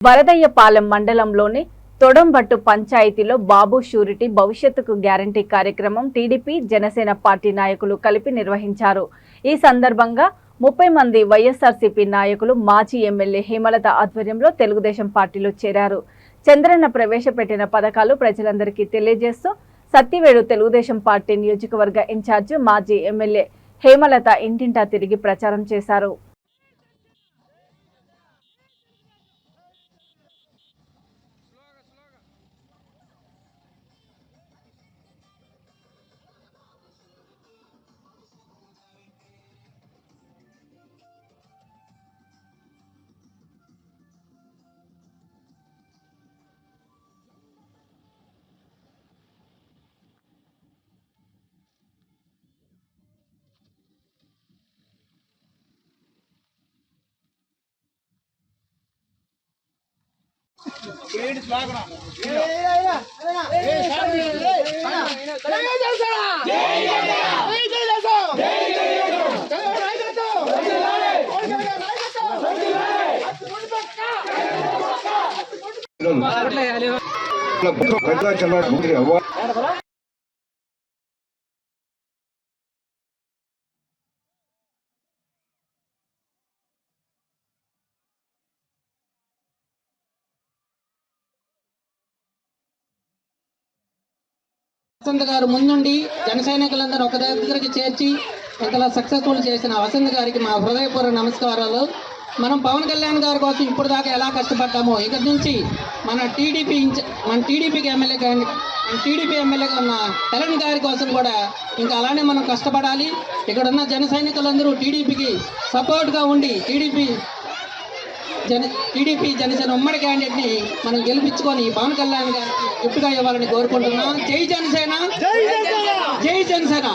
వరదయ్యపాలెం మండలంలోని తొడంబట్టు పంచాయతీలో బాబు షూరిటీ భవిష్యత్తుకు గ్యారంటీ కార్యక్రమం టీడీపీ జనసేన పార్టీ నాయకులు కలిపి నిర్వహించారు। ఈ సందర్భంగా 30 మంది వైఎస్ఆర్సీపీ నాయకులు మాజీ ఎమ్మెల్యే హేమలత ఆధ్వర్యంలో తెలుగుదేశం పార్టీలో చేరారు। చంద్రన్న ప్రవేశపెట్టిన పథకాలు ప్రజలందరికీ తెలియజేస్తూ సత్తివేడు తెలుగుదేశం పార్టీ నియోజకవర్గ ఇన్ఛార్జ్ మాజీ ఎమ్మెల్యే హేమలత ఇంటింటా తిరిగి ప్రచారం చేశారు। వసంత్ గారు ముందుండి జన సైనికులందరూ ఒక దగ్గరికి చేర్చి ఇంతలా సక్సెస్ఫుల్ చేసిన వసంత్ గారికి మా హృదయపూర్వక నమస్కారాలు। మనం పవన్ కళ్యాణ్ గారి కోసం ఇప్పుడు దాకా ఎలా కష్టపడ్డామో ఇక్కడి నుంచి మన టీడీపీకి ఎమ్మెల్యేగా ఉన్న కళ్యాణ్ గారి కోసం కూడా ఇంకా అలానే మనం కష్టపడాలి। ఇక్కడ ఉన్న జన సైనికులందరూ టీడీపీకి సపోర్ట్గా ఉండి టీడీపీ జనసేన ఉమ్మడి క్యాండిడేట్ని మనం గెలిపించుకొని పవన్ కళ్యాణ్ గారికి గిఫ్ట్గా ఇవ్వాలని కోరుకుంటున్నాం। జై జనసేన, జై జనసేన।